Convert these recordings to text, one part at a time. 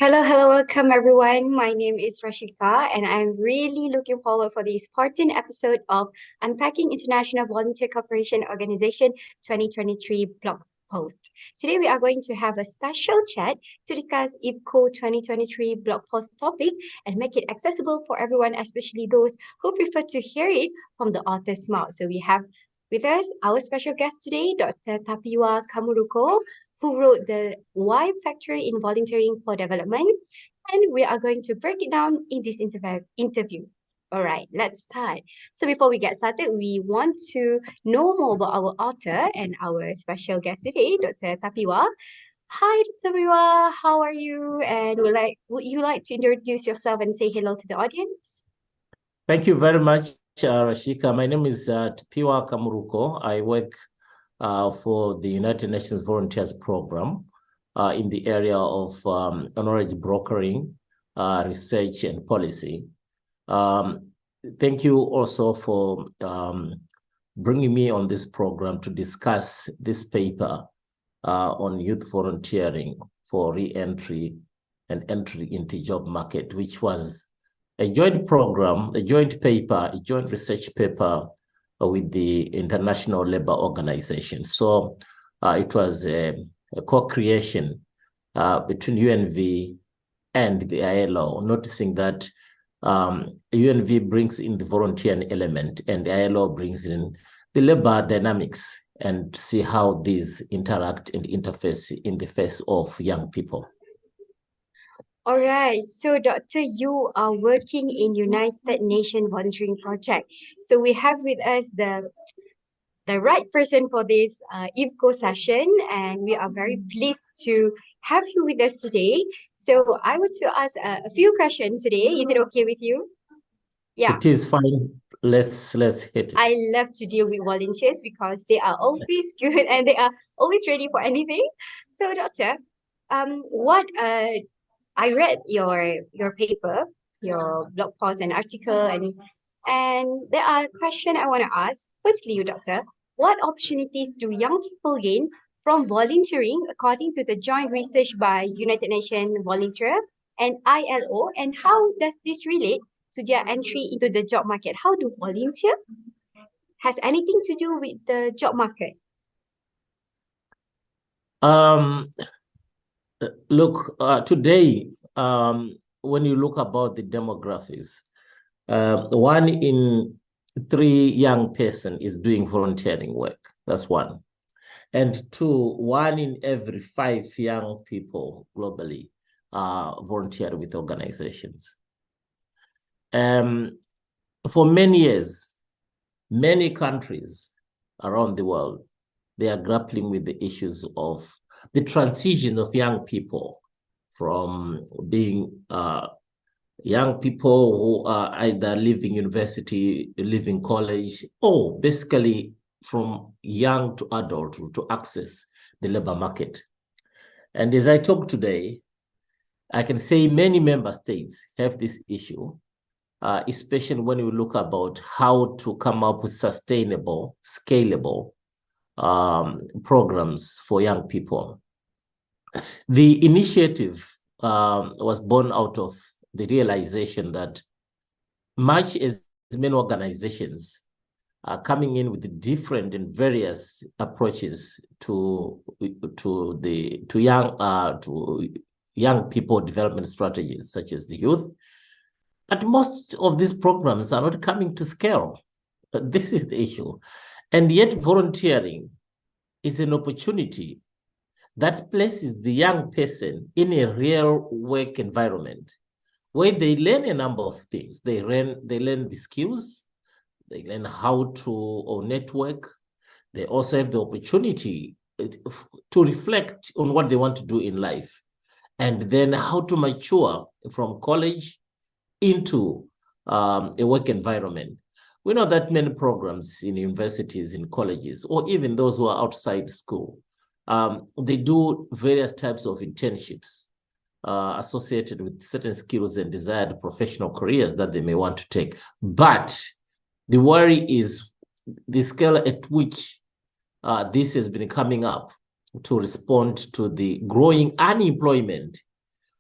Hello, welcome everyone. My name is Rashika, and I'm really looking forward for this 14th episode of Unpacking International Volunteer Cooperation Organization 2023 blog post. Today, we are going to have a special chat to discuss IVCO 2023 blog post topic and make it accessible for everyone, especially those who prefer to hear it from the author's mouth. So we have with us our special guest today, Dr. Tapiwa Kamuruko, who wrote the Why Factor in Volunteering for Development. And we are going to break it down in this interview. All right, let's start. So before we get started, we want to know more about our author and our special guest today, Dr. Tapiwa. Hi, Dr. Tapiwa. How are you? And would you like to introduce yourself and say hello to the audience? Thank you very much, Rashika. My name is Tapiwa Kamuruko. I work for the United Nations Volunteers Program in the area of knowledge brokering, research, and policy. Thank you also for bringing me on this program to discuss this paper on youth volunteering for re-entry and entry into job market, which was a joint program, a joint paper, a joint research paper with the International Labour Organization. So it was a co-creation between UNV and the ILO, noticing that UNV brings in the volunteering element and the ILO brings in the labor dynamics, and see how these interact and interface in the face of young people. All right. So, Doctor, you are working in United Nations Volunteering Project. So we have with us the right person for this IVCO session, and we are very pleased to have you with us today. So I want to ask a few questions today. Is it okay with you? Yeah. It is fine. Let's hit it. I love to deal with volunteers because they are always good and they are always ready for anything. So, Doctor, I read your paper, your blog post and article, and there are questions I want to ask. Firstly, Doctor, what opportunities do young people gain from volunteering according to the joint research by United Nations Volunteer and ILO, and how does this relate to their entry into the job market? How do volunteer has anything to do with the job market? Look, today, when you look about the demographics, 1 in 3 young person is doing volunteering work. That's 1. And 2, 1 in every 5 young people globally volunteer with organizations. For many years, many countries around the world, they are grappling with the issues of the transition of young people from being young people who are either leaving university, leaving college, or basically from young to adult to access the labor market. And as I talk today, I can say many member states have this issue, especially when we look about how to come up with sustainable, scalable programs for young people. The initiative was born out of the realization that much as many organizations are coming in with different and various approaches to young people development strategies, such as the youth, but most of these programs are not coming to scale. This is the issue. And yet volunteering is an opportunity that places the young person in a real work environment where they learn a number of things. They learn the skills, they learn how to network. They also have the opportunity to reflect on what they want to do in life, and then how to mature from college into a work environment. We know that many programs in universities, in colleges, or even those who are outside school, they do various types of internships associated with certain skills and desired professional careers that they may want to take. But the worry is the scale at which this has been coming up to respond to the growing unemployment,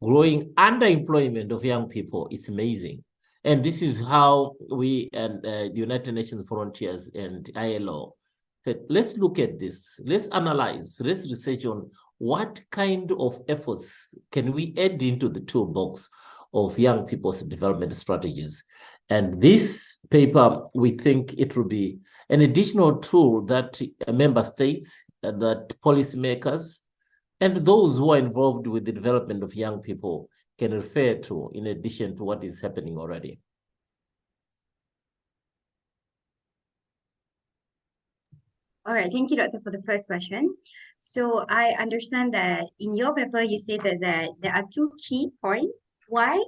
growing underemployment of young people. It's amazing. And this is how we and the United Nations Volunteers and ILO said, let's look at this, let's analyze, let's research on what kind of efforts can we add into the toolbox of young people's development strategies. And this paper, we think it will be an additional tool that member states, that policymakers, and those who are involved with the development of young people can refer to, in addition to what is happening already. All right, thank you, Doctor, for the first question. So I understand that in your paper, you stated that there are two key points why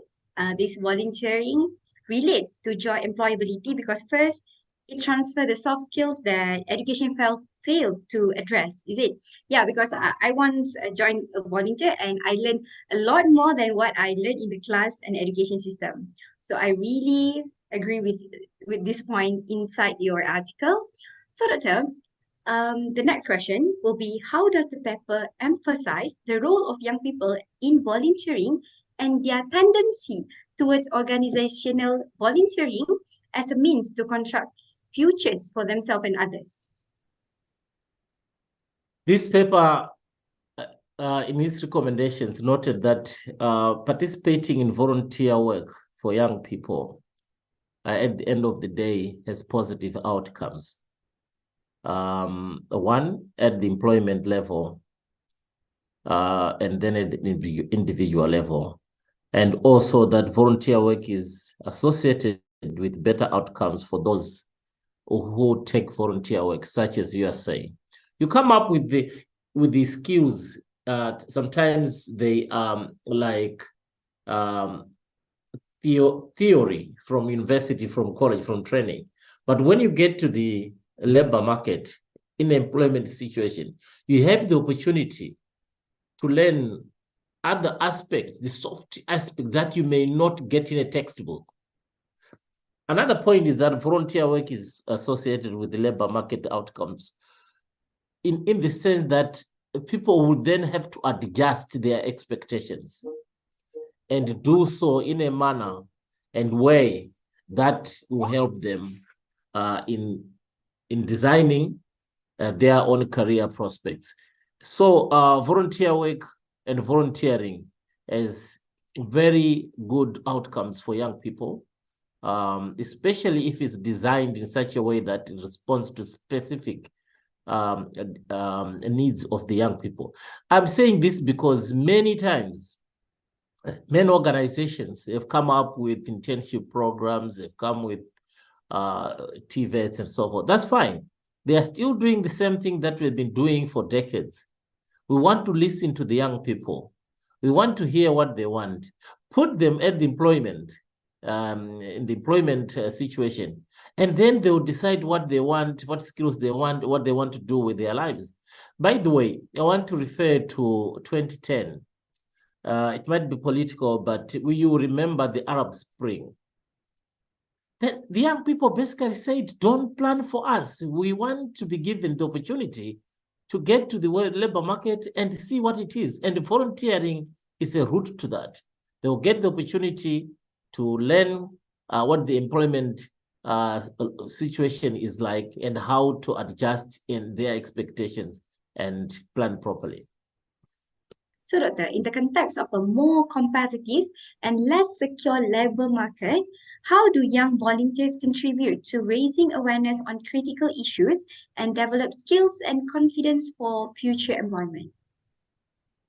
this volunteering relates to job employability, because first, it transfers the soft skills that education failed to address. Is it? Yeah, because I once joined a volunteer and I learned a lot more than what I learned in the class and education system. So I really agree with this point inside your article. So, Doctor, the next question will be, how does the paper emphasize the role of young people in volunteering and their tendency towards organizational volunteering as a means to construct futures for themselves and others? This paper, in its recommendations, noted that participating in volunteer work for young people at the end of the day has positive outcomes. One, at the employment level, and then at the individual level. And also that volunteer work is associated with better outcomes for those who take volunteer work, such as you are saying. You come up with the skills. Sometimes they like theory from university, from college, from training. But when you get to the labor market, in an employment situation, you have the opportunity to learn other aspects, the soft aspect that you may not get in a textbook. Another point is that volunteer work is associated with the labor market outcomes in the sense that people will then have to adjust their expectations and do so in a manner and way that will help them in designing their own career prospects. So volunteer work and volunteering has very good outcomes for young people, especially if it's designed in such a way that it responds to specific needs of the young people. I'm saying this because many times, many organizations have come up with internship programs, they've come with TVETs and so forth. That's fine. They are still doing the same thing that we've been doing for decades. We want to listen to the young people. We want to hear what they want. Put them at the employment, in the employment situation, and then they will decide what they want, what skills they want, what they want to do with their lives. By the way, I want to refer to 2010. It might be political, but you remember the Arab Spring. Then the young people basically said, don't plan for us. We want to be given the opportunity to get to the labor market and see what it is. And volunteering is a route to that. They will get the opportunity to learn what the employment situation is like and how to adjust in their expectations and plan properly. So, Doctor, in the context of a more competitive and less secure labor market, how do young volunteers contribute to raising awareness on critical issues and develop skills and confidence for future employment?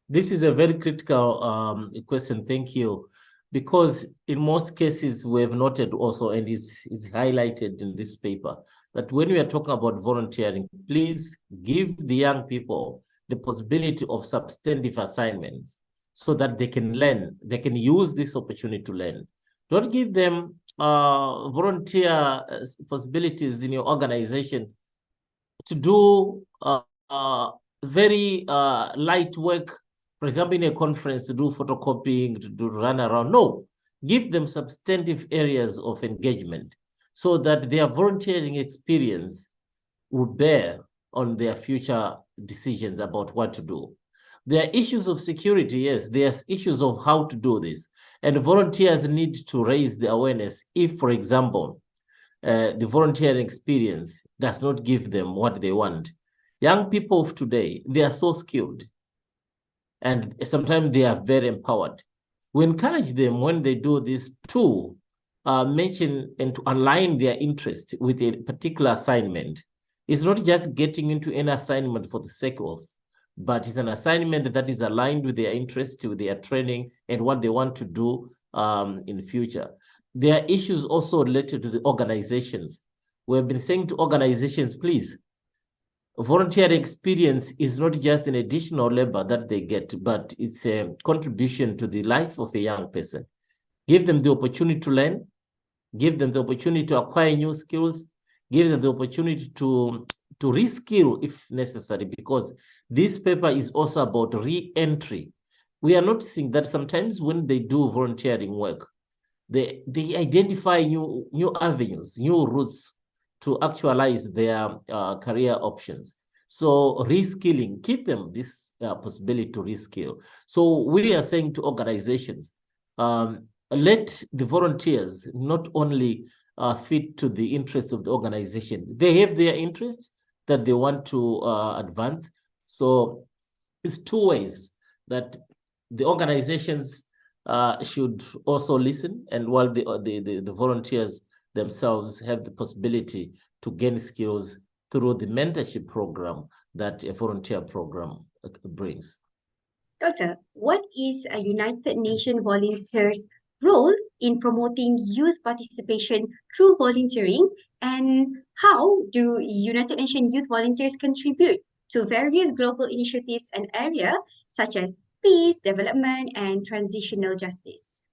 This is a very critical question, thank you. Because in most cases, we have noted also, and it's highlighted in this paper, that when we are talking about volunteering, please give the young people the possibility of substantive assignments so that they can learn, they can use this opportunity to learn. Don't give them volunteer possibilities in your organization to do very light work, for example, in a conference, to do photocopying, to do run around. No, give them substantive areas of engagement so that their volunteering experience will bear on their future decisions about what to do. There are issues of security, yes. There's issues of how to do this. And volunteers need to raise the awareness if, for example, the volunteering experience does not give them what they want. Young people of today, they are so skilled. And sometimes they are very empowered. We encourage them when they do this to mention and to align their interest with a particular assignment. It's not just getting into an assignment for the sake of, but it's an assignment that is aligned with their interest, with their training, and what they want to do in the future. There are issues also related to the organizations. We have been saying to organizations, please, volunteer experience is not just an additional labor that they get, but it's a contribution to the life of a young person. Give them the opportunity to learn, give them the opportunity to acquire new skills, give them the opportunity to reskill if necessary, because this paper is also about re-entry. We are noticing that sometimes when they do volunteering work, they identify new avenues, new routes to actualize their career options. So reskilling, give them this possibility to reskill. So we are saying to organizations, let the volunteers not only fit to the interests of the organization, they have their interests that they want to advance. So it's two ways that the organizations should also listen, and while the volunteers themselves have the possibility to gain skills through the mentorship program that a volunteer program brings. Doctor, what is a United Nations volunteers' role in promoting youth participation through volunteering, and how do United Nations youth volunteers contribute to various global initiatives and areas such as peace, development, and transitional justice?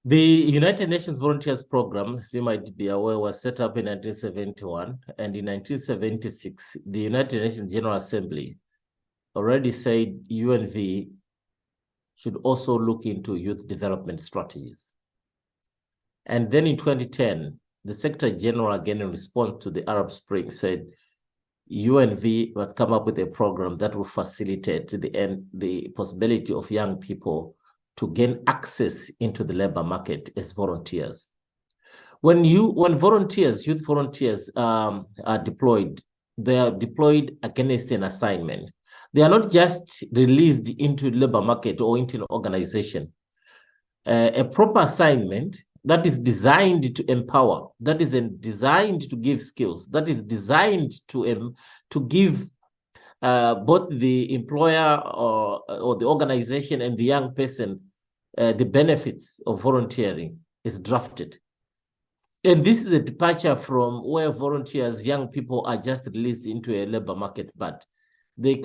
The United Nations Volunteers Program, as you might be aware, was set up in 1971, and in 1976, the United Nations General Assembly already said UNV should also look into youth development strategies. And then in 2010, the Secretary General, again in response to the Arab Spring, said UNV must come up with a program that will facilitate the possibility of young people to gain access into the labor market as volunteers. When volunteers, youth volunteers are deployed, they are deployed against an assignment. They are not just released into the labor market or into an organization. A proper assignment that is designed to empower, that is designed to give skills, that is designed to give both the employer or the organization and the young person the benefits of volunteering is drafted. And this is a departure from where volunteers, young people, are just released into a labor market, but the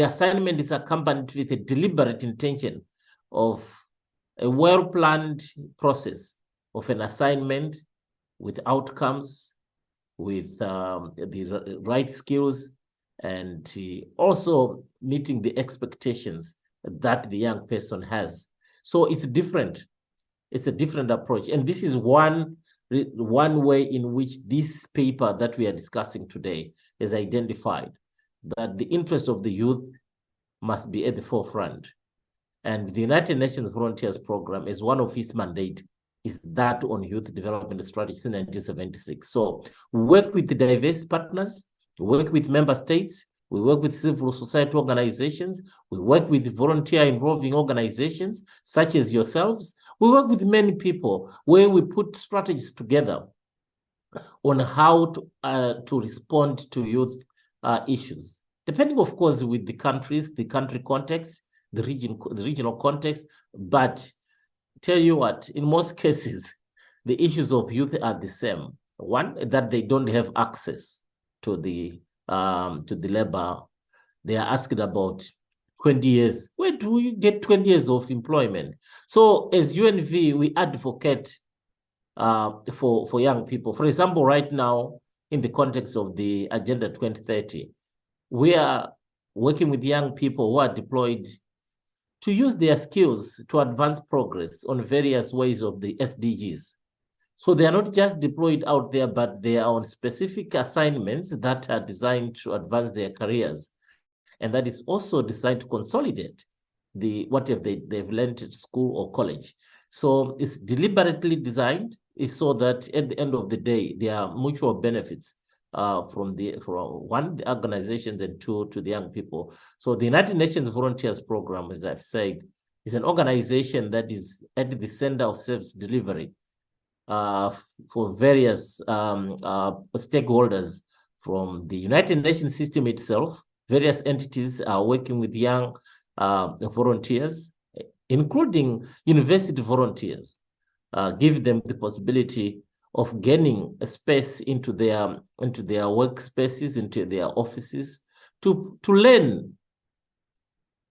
assignment is accompanied with a deliberate intention of a well-planned process of an assignment with outcomes, with the right skills, and also meeting the expectations that the young person has. So it's different. It's a different approach. And this is one way in which this paper that we are discussing today is identified, that the interests of the youth must be at the forefront. And the United Nations Volunteers Program, is one of its mandate, is that on youth development strategy in 1976. So we work with the diverse partners, we work with member states, we work with civil society organizations, we work with volunteer involving organizations such as yourselves. We work with many people where we put strategies together on how to respond to youth issues, depending, of course, with the countries, the country context, the regional context. But tell you what, in most cases, the issues of youth are the same. One, that they don't have access to the labor. They are asked about 20 years. Where do you get 20 years of employment? So as UNV, we advocate for young people. For example, right now, in the context of the Agenda 2030, we are working with young people who are deployed to use their skills to advance progress on various ways of the SDGs. So they are not just deployed out there, but they are on specific assignments that are designed to advance their careers. And that is also designed to consolidate whatever they've learned at school or college. So it's deliberately designed so that at the end of the day, there are mutual benefits from one, the organizations, and two, to the young people. So the United Nations Volunteers Program, as I've said, is an organization that is at the center of service delivery for various stakeholders from the United Nations system itself. Various entities are working with young volunteers, including university volunteers, give them the possibility of gaining a space into their workspaces, into their offices, to learn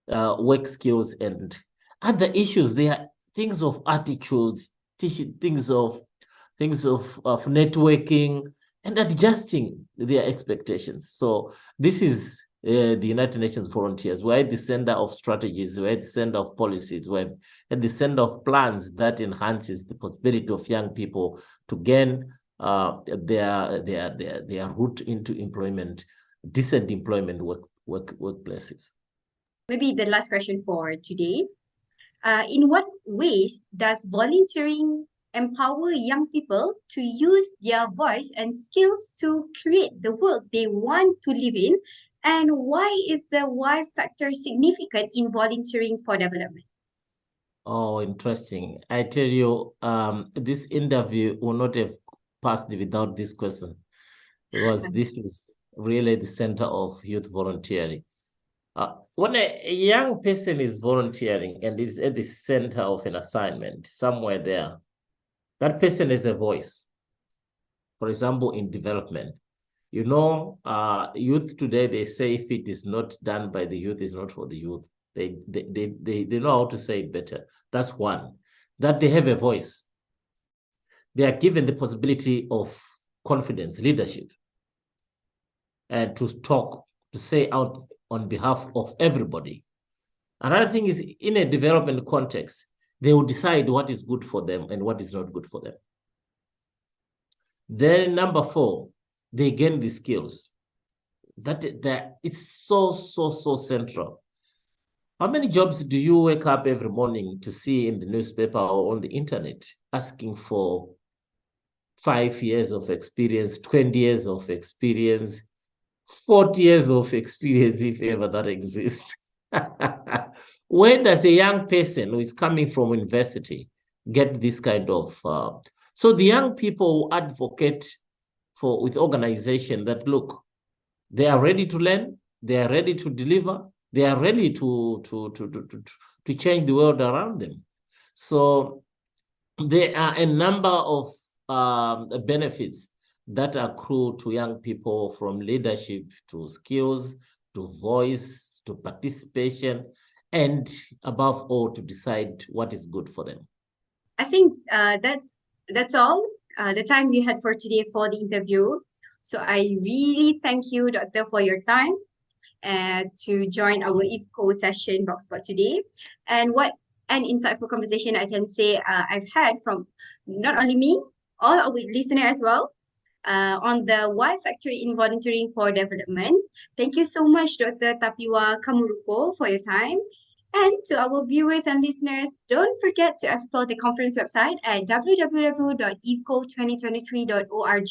work skills and other issues. There are things of attitudes, things of networking and adjusting their expectations. So this is the United Nations Volunteers. We're at the center of strategies, we're at the center of policies, we're at the center of plans that enhances the possibility of young people to gain their route into employment, decent employment workplaces. Maybe the last question for today. In what ways does volunteering empower young people to use their voice and skills to create the world they want to live in? And why is the why factor significant in volunteering for development? Oh, interesting. I tell you, this interview will not have passed without this question, because this is really the center of youth volunteering. When a young person is volunteering and is at the center of an assignment somewhere there, that person has a voice. For example, in development, you know, youth today, they say if it is not done by the youth, it's not for the youth. They know how to say it better. That's one, that they have a voice. They are given the possibility of confidence, leadership, and to talk, to say out on behalf of everybody. Another thing is, in a development context, they will decide what is good for them and what is not good for them. Then number 4, they gain the skills. That it's so central. How many jobs do you wake up every morning to see in the newspaper or on the internet asking for 5 years of experience, 20 years of experience, 40 years of experience, if ever that exists? Where does a young person who is coming from university get this kind of... So the young people advocate with organization that, look, they are ready to learn, they are ready to deliver, they are ready to change the world around them. So there are a number of benefits that accrue to young people, from leadership to skills to voice to participation, and above all, to decide what is good for them. I think that's all the time we had for today for the interview. So I really thank you, Doctor, for your time to join our IVCO session Blogspot today. And what an insightful conversation I can say I've had from not only me, all our listeners as well, on the why factor in volunteering for development. Thank you so much, Dr. Tapiwa Kamuruko, for your time. And to our viewers and listeners, don't forget to explore the conference website at www.IVCO2023.org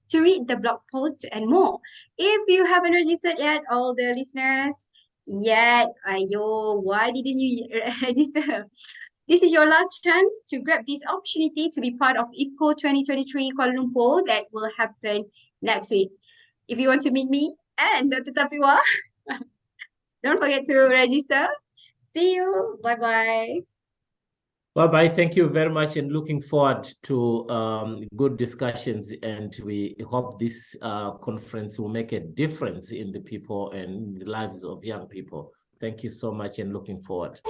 to read the blog posts and more. If you haven't registered yet, all the listeners, why didn't you register? This is your last chance to grab this opportunity to be part of IVCO 2023 Kuala Lumpur that will happen next week. If you want to meet me and Dr. Tapiwa, don't forget to register. See you. Bye-bye. Bye-bye. Thank you very much, and looking forward to good discussions. And we hope this conference will make a difference in the people and the lives of young people. Thank you so much, and looking forward.